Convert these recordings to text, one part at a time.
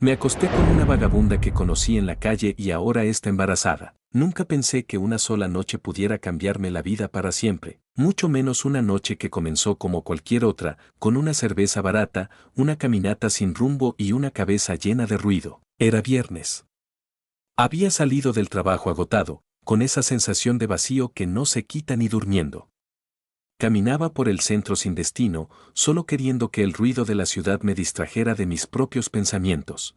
Me acosté con una vagabunda que conocí en la calle y ahora está embarazada. Nunca pensé que una sola noche pudiera cambiarme la vida para siempre, mucho menos una noche que comenzó como cualquier otra, con una cerveza barata, una caminata sin rumbo y una cabeza llena de ruido. Era viernes. Había salido del trabajo agotado, con esa sensación de vacío que no se quita ni durmiendo. Caminaba por el centro sin destino, solo queriendo que el ruido de la ciudad me distrajera de mis propios pensamientos.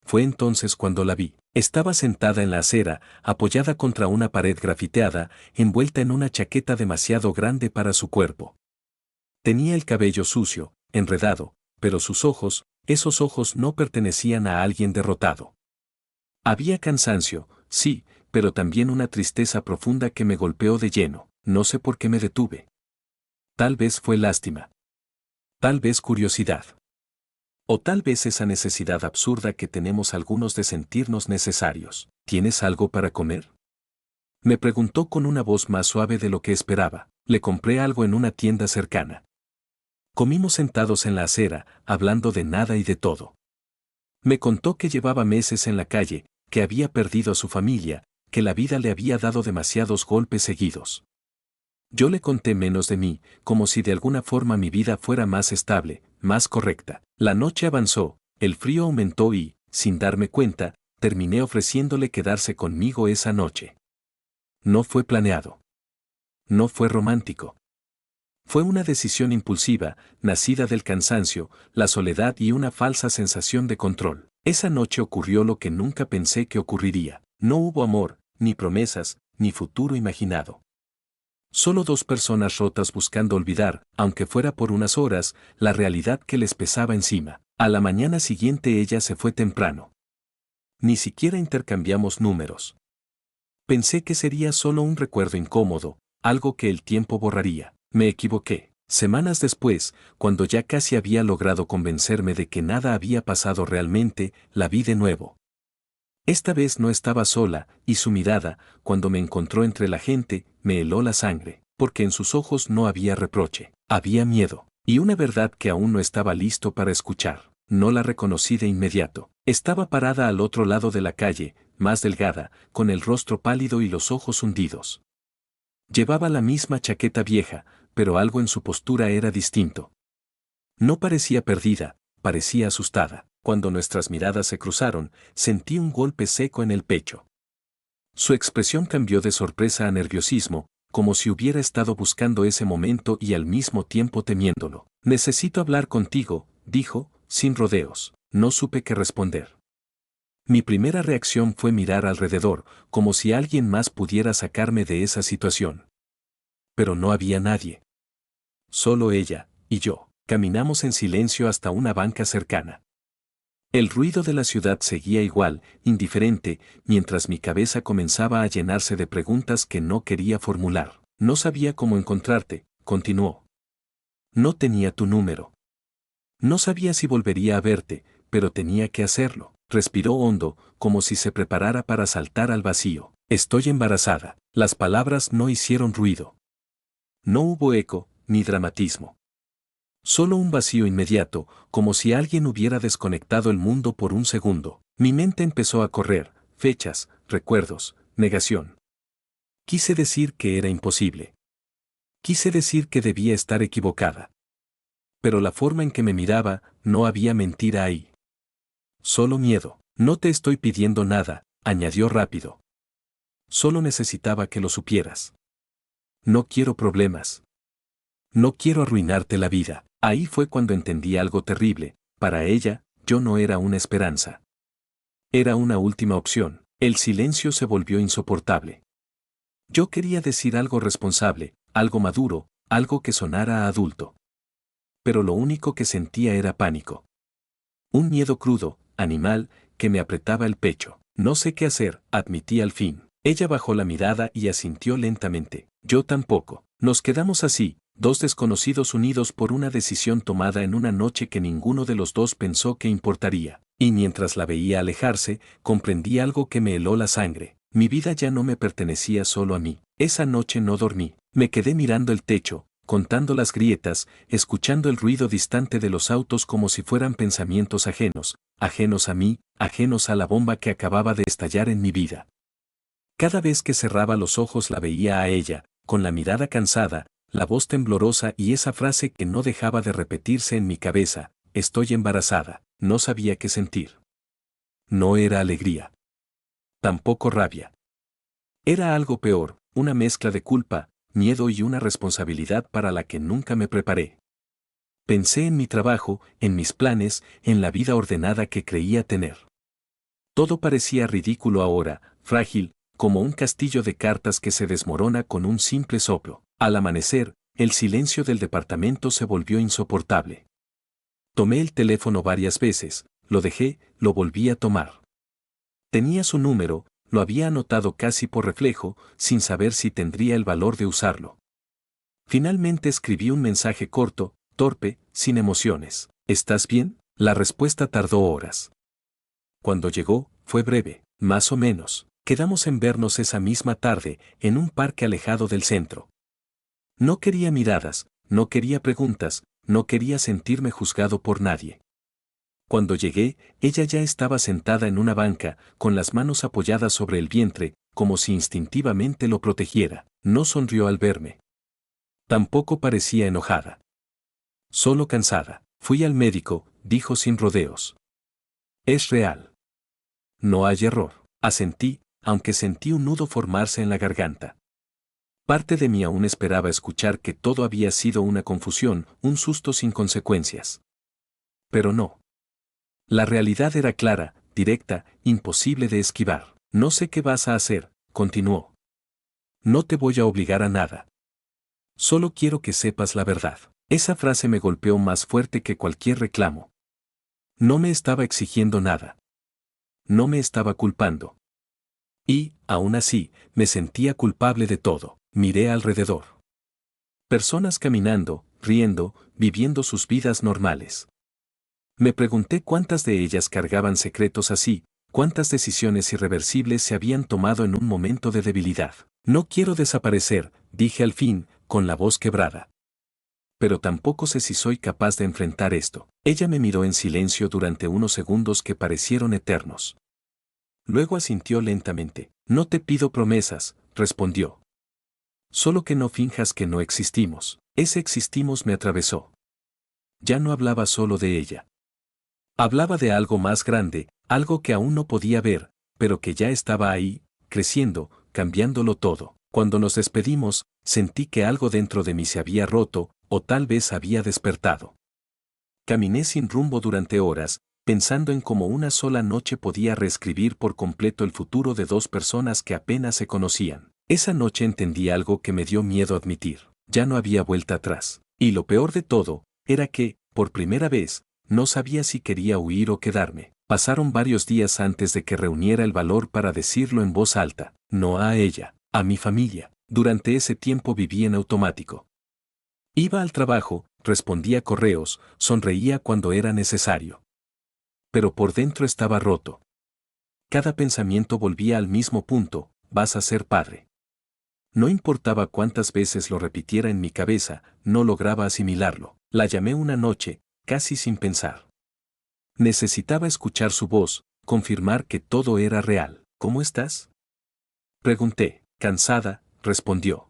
Fue entonces cuando la vi. Estaba sentada en la acera, apoyada contra una pared grafiteada, envuelta en una chaqueta demasiado grande para su cuerpo. Tenía el cabello sucio, enredado, pero sus ojos, esos ojos no pertenecían a alguien derrotado. Había cansancio, sí, pero también una tristeza profunda que me golpeó de lleno. No sé por qué me detuve. Tal vez fue lástima. Tal vez curiosidad. O tal vez esa necesidad absurda que tenemos algunos de sentirnos necesarios. ¿Tienes algo para comer? Me preguntó con una voz más suave de lo que esperaba. Le compré algo en una tienda cercana. Comimos sentados en la acera, hablando de nada y de todo. Me contó que llevaba meses en la calle, que había perdido a su familia, que la vida le había dado demasiados golpes seguidos. Yo le conté menos de mí, como si de alguna forma mi vida fuera más estable, más correcta. La noche avanzó, el frío aumentó y, sin darme cuenta, terminé ofreciéndole quedarse conmigo esa noche. No fue planeado. No fue romántico. Fue una decisión impulsiva, nacida del cansancio, la soledad y una falsa sensación de control. Esa noche ocurrió lo que nunca pensé que ocurriría. No hubo amor, ni promesas, ni futuro imaginado. Solo dos personas rotas buscando olvidar, aunque fuera por unas horas, la realidad que les pesaba encima. A la mañana siguiente ella se fue temprano. Ni siquiera intercambiamos números. Pensé que sería solo un recuerdo incómodo, algo que el tiempo borraría. Me equivoqué. Semanas después, cuando ya casi había logrado convencerme de que nada había pasado realmente, la vi de nuevo. Esta vez no estaba sola, y su mirada, cuando me encontró entre la gente, me heló la sangre, porque en sus ojos no había reproche, había miedo, y una verdad que aún no estaba listo para escuchar. No la reconocí de inmediato. Estaba parada al otro lado de la calle, más delgada, con el rostro pálido y los ojos hundidos. Llevaba la misma chaqueta vieja, pero algo en su postura era distinto. No parecía perdida, parecía asustada. Cuando nuestras miradas se cruzaron, sentí un golpe seco en el pecho. Su expresión cambió de sorpresa a nerviosismo, como si hubiera estado buscando ese momento y al mismo tiempo temiéndolo. Necesito hablar contigo, dijo, sin rodeos. No supe qué responder. Mi primera reacción fue mirar alrededor, como si alguien más pudiera sacarme de esa situación. Pero no había nadie. Solo ella y yo. Caminamos en silencio hasta una banca cercana. El ruido de la ciudad seguía igual, indiferente, mientras mi cabeza comenzaba a llenarse de preguntas que no quería formular. No sabía cómo encontrarte, continuó. No tenía tu número. No sabía si volvería a verte, pero tenía que hacerlo. Respiró hondo, como si se preparara para saltar al vacío. Estoy embarazada. Las palabras no hicieron ruido. No hubo eco, ni dramatismo. Solo un vacío inmediato, como si alguien hubiera desconectado el mundo por un segundo. Mi mente empezó a correr, fechas, recuerdos, negación. Quise decir que era imposible. Quise decir que debía estar equivocada. Pero la forma en que me miraba, no había mentira ahí. Solo miedo. No te estoy pidiendo nada, añadió rápido. Solo necesitaba que lo supieras. No quiero problemas. No quiero arruinarte la vida. Ahí fue cuando entendí algo terrible. Para ella, yo no era una esperanza. Era una última opción. El silencio se volvió insoportable. Yo quería decir algo responsable, algo maduro, algo que sonara a adulto. Pero lo único que sentía era pánico. Un miedo crudo, animal, que me apretaba el pecho. No sé qué hacer, admití al fin. Ella bajó la mirada y asintió lentamente. Yo tampoco. Nos quedamos así, dos desconocidos unidos por una decisión tomada en una noche que ninguno de los dos pensó que importaría. Y mientras la veía alejarse, comprendí algo que me heló la sangre. Mi vida ya no me pertenecía solo a mí. Esa noche no dormí. Me quedé mirando el techo, contando las grietas, escuchando el ruido distante de los autos como si fueran pensamientos ajenos, ajenos a mí, ajenos a la bomba que acababa de estallar en mi vida. Cada vez que cerraba los ojos la veía a ella, con la mirada cansada, la voz temblorosa y esa frase que no dejaba de repetirse en mi cabeza: estoy embarazada. No sabía qué sentir. No era alegría. Tampoco rabia. Era algo peor, una mezcla de culpa, miedo y una responsabilidad para la que nunca me preparé. Pensé en mi trabajo, en mis planes, en la vida ordenada que creía tener. Todo parecía ridículo ahora, frágil, como un castillo de cartas que se desmorona con un simple soplo. Al amanecer, el silencio del departamento se volvió insoportable. Tomé el teléfono varias veces, lo dejé, lo volví a tomar. Tenía su número, lo había anotado casi por reflejo, sin saber si tendría el valor de usarlo. Finalmente escribí un mensaje corto, torpe, sin emociones. ¿Estás bien? La respuesta tardó horas. Cuando llegó, fue breve, más o menos. Quedamos en vernos esa misma tarde, en un parque alejado del centro. No quería miradas, no quería preguntas, no quería sentirme juzgado por nadie. Cuando llegué, ella ya estaba sentada en una banca, con las manos apoyadas sobre el vientre, como si instintivamente lo protegiera. No sonrió al verme. Tampoco parecía enojada. Solo cansada. Fui al médico, dijo sin rodeos. Es real. No hay error. Asentí, aunque sentí un nudo formarse en la garganta. Parte de mí aún esperaba escuchar que todo había sido una confusión, un susto sin consecuencias. Pero no. La realidad era clara, directa, imposible de esquivar. No sé qué vas a hacer, continuó. No te voy a obligar a nada. Solo quiero que sepas la verdad. Esa frase me golpeó más fuerte que cualquier reclamo. No me estaba exigiendo nada. No me estaba culpando. Y, aún así, me sentía culpable de todo. Miré alrededor. Personas caminando, riendo, viviendo sus vidas normales. Me pregunté cuántas de ellas cargaban secretos así, cuántas decisiones irreversibles se habían tomado en un momento de debilidad. No quiero desaparecer, dije al fin, con la voz quebrada. Pero tampoco sé si soy capaz de enfrentar esto. Ella me miró en silencio durante unos segundos que parecieron eternos. Luego asintió lentamente. No te pido promesas, respondió. Solo que no finjas que no existimos. Ese existimos me atravesó. Ya no hablaba solo de ella. Hablaba de algo más grande, algo que aún no podía ver, pero que ya estaba ahí, creciendo, cambiándolo todo. Cuando nos despedimos, sentí que algo dentro de mí se había roto, o tal vez había despertado. Caminé sin rumbo durante horas, pensando en cómo una sola noche podía reescribir por completo el futuro de dos personas que apenas se conocían. Esa noche entendí algo que me dio miedo admitir. Ya no había vuelta atrás. Y lo peor de todo, era que, por primera vez, no sabía si quería huir o quedarme. Pasaron varios días antes de que reuniera el valor para decirlo en voz alta, no a ella, a mi familia. Durante ese tiempo viví en automático. Iba al trabajo, respondía correos, sonreía cuando era necesario. Pero por dentro estaba roto. Cada pensamiento volvía al mismo punto: vas a ser padre. No importaba cuántas veces lo repitiera en mi cabeza, no lograba asimilarlo. La llamé una noche, casi sin pensar. Necesitaba escuchar su voz, confirmar que todo era real. ¿Cómo estás? Pregunté. Cansada, respondió.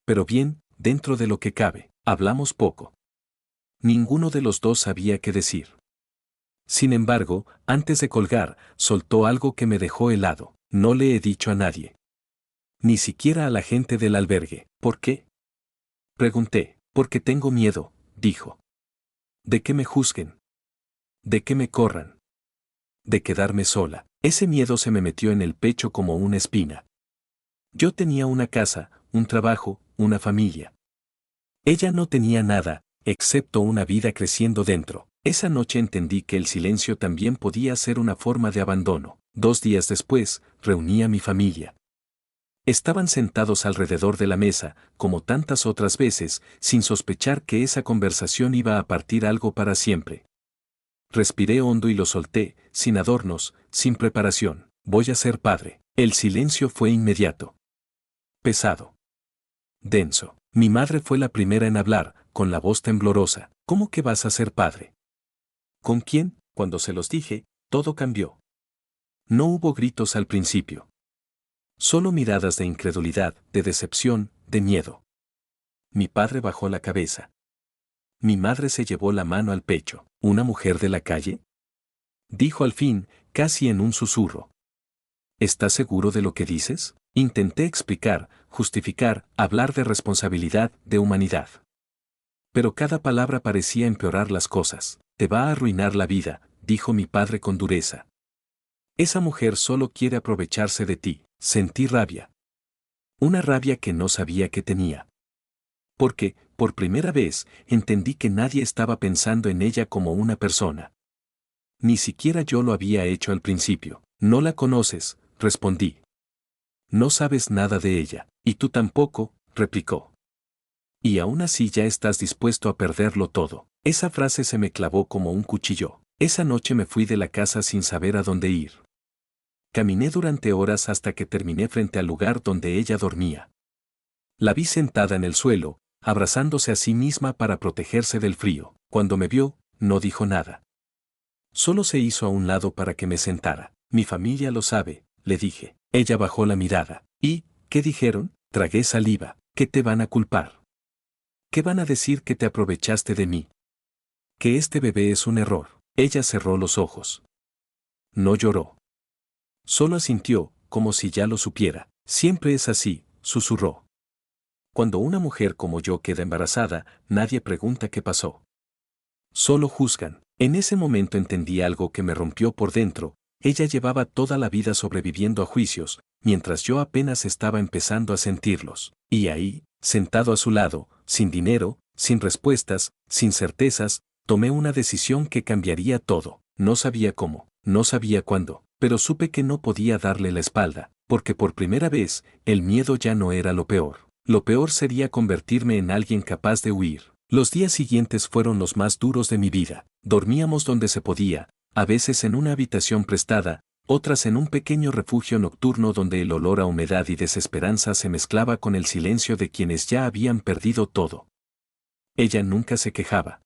Pero bien, dentro de lo que cabe. Hablamos poco. Ninguno de los dos sabía qué decir. Sin embargo, antes de colgar, soltó algo que me dejó helado. No le he dicho a nadie. Ni siquiera a la gente del albergue. ¿Por qué? Pregunté. Porque tengo miedo, dijo. ¿De que me juzguen? ¿De que me corran? ¿De quedarme sola? Ese miedo se me metió en el pecho como una espina. Yo tenía una casa, un trabajo, una familia. Ella no tenía nada, excepto una vida creciendo dentro. Esa noche entendí que el silencio también podía ser una forma de abandono. 2 días después, reuní a mi familia. Estaban sentados alrededor de la mesa, como tantas otras veces, sin sospechar que esa conversación iba a partir algo para siempre. Respiré hondo y lo solté, sin adornos, sin preparación. Voy a ser padre. El silencio fue inmediato. Pesado. Denso. Mi madre fue la primera en hablar, con la voz temblorosa. ¿Cómo que vas a ser padre? ¿Con quién? Cuando se los dije, todo cambió. No hubo gritos al principio. Solo miradas de incredulidad, de decepción, de miedo. Mi padre bajó la cabeza. Mi madre se llevó la mano al pecho. ¿Una mujer de la calle? Dijo al fin, casi en un susurro. ¿Estás seguro de lo que dices? Intenté explicar, justificar, hablar de responsabilidad, de humanidad. Pero cada palabra parecía empeorar las cosas. Te va a arruinar la vida, dijo mi padre con dureza. Esa mujer solo quiere aprovecharse de ti. Sentí rabia. Una rabia que no sabía que tenía. Porque, por primera vez, entendí que nadie estaba pensando en ella como una persona. Ni siquiera yo lo había hecho al principio. No la conoces, respondí. No sabes nada de ella, y tú tampoco, replicó. Y aún así ya estás dispuesto a perderlo todo. Esa frase se me clavó como un cuchillo. Esa noche me fui de la casa sin saber a dónde ir. Caminé durante horas hasta que terminé frente al lugar donde ella dormía. La vi sentada en el suelo, abrazándose a sí misma para protegerse del frío. Cuando me vio, no dijo nada. Solo se hizo a un lado para que me sentara. Mi familia lo sabe, le dije. Ella bajó la mirada. ¿Y qué dijeron? Tragué saliva. ¿Qué te van a culpar? ¿Qué van a decir que te aprovechaste de mí? Que este bebé es un error. Ella cerró los ojos. No lloró. Solo asintió, como si ya lo supiera. Siempre es así, susurró. Cuando una mujer como yo queda embarazada, nadie pregunta qué pasó. Solo juzgan. En ese momento entendí algo que me rompió por dentro. Ella llevaba toda la vida sobreviviendo a juicios, mientras yo apenas estaba empezando a sentirlos. Y ahí, sentado a su lado, sin dinero, sin respuestas, sin certezas, tomé una decisión que cambiaría todo. No sabía cómo, no sabía cuándo, pero supe que no podía darle la espalda, porque por primera vez, el miedo ya no era lo peor. Lo peor sería convertirme en alguien capaz de huir. Los días siguientes fueron los más duros de mi vida. Dormíamos donde se podía, a veces en una habitación prestada, otras en un pequeño refugio nocturno donde el olor a humedad y desesperanza se mezclaba con el silencio de quienes ya habían perdido todo. Ella nunca se quejaba.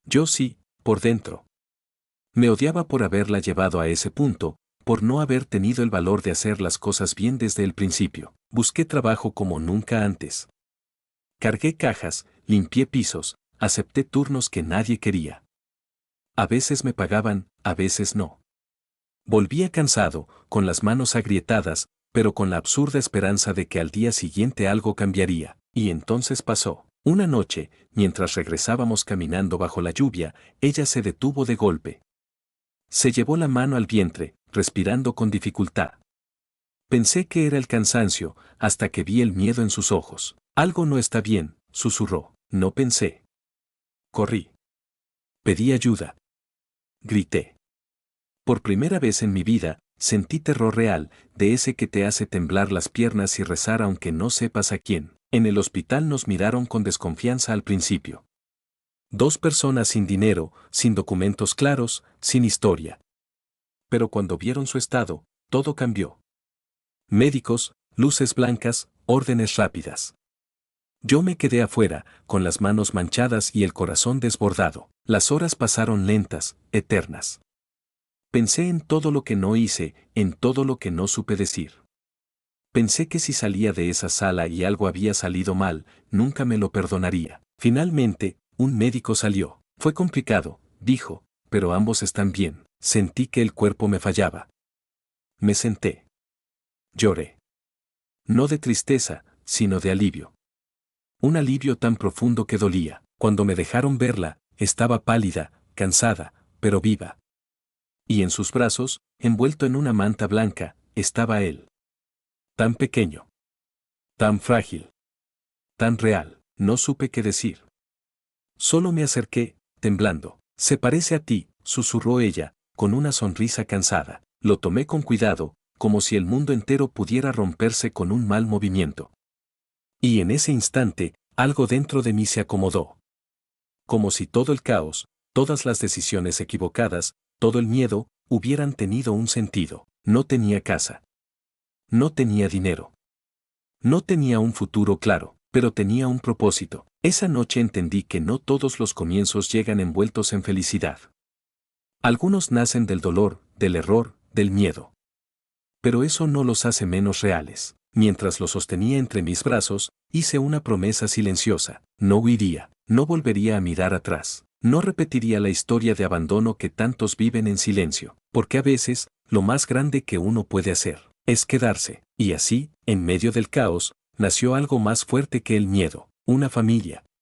Yo sí, por dentro. Me odiaba por haberla llevado a ese punto, por no haber tenido el valor de hacer las cosas bien desde el principio. Busqué trabajo como nunca antes. Cargué cajas, limpié pisos, acepté turnos que nadie quería. A veces me pagaban, a veces no. Volvía cansado, con las manos agrietadas, pero con la absurda esperanza de que al día siguiente algo cambiaría. Y entonces pasó. Una noche, mientras regresábamos caminando bajo la lluvia, ella se detuvo de golpe. Se llevó la mano al vientre, respirando con dificultad. Pensé que era el cansancio, hasta que vi el miedo en sus ojos. Algo no está bien, susurró. No pensé. Corrí. Pedí ayuda. Grité. Por primera vez en mi vida, sentí terror real, de ese que te hace temblar las piernas y rezar aunque no sepas a quién. En el hospital nos miraron con desconfianza al principio. Dos personas sin dinero, sin documentos claros, sin historia. Pero cuando vieron su estado, todo cambió. Médicos, luces blancas, órdenes rápidas. Yo me quedé afuera, con las manos manchadas y el corazón desbordado. Las horas pasaron lentas, eternas. Pensé en todo lo que no hice, en todo lo que no supe decir. Pensé que si salía de esa sala y algo había salido mal, nunca me lo perdonaría. Finalmente, un médico salió. Fue complicado, dijo, pero ambos están bien. Sentí que el cuerpo me fallaba. Me senté. Lloré. No de tristeza, sino de alivio. Un alivio tan profundo que dolía. Cuando me dejaron verla, estaba pálida, cansada, pero viva. Y en sus brazos, envuelto en una manta blanca, estaba él. Tan pequeño. Tan frágil. Tan real. No supe qué decir. Solo me acerqué, temblando. Se parece a ti, susurró ella, con una sonrisa cansada. Lo tomé con cuidado, como si el mundo entero pudiera romperse con un mal movimiento. Y en ese instante, algo dentro de mí se acomodó. Como si todo el caos, todas las decisiones equivocadas, todo el miedo, hubieran tenido un sentido. No tenía casa. No tenía dinero. No tenía un futuro claro. pero tenía un propósito. Esa noche entendí que no todos los comienzos llegan envueltos en felicidad. Algunos nacen del dolor, del error, del miedo. Pero eso no los hace menos reales. Mientras lo sostenía entre mis brazos, hice una promesa silenciosa. No huiría, no volvería a mirar atrás. No repetiría la historia de abandono que tantos viven en silencio, porque a veces, lo más grande que uno puede hacer, es quedarse. Y así, en medio del caos, nació algo más fuerte que el miedo, una familia,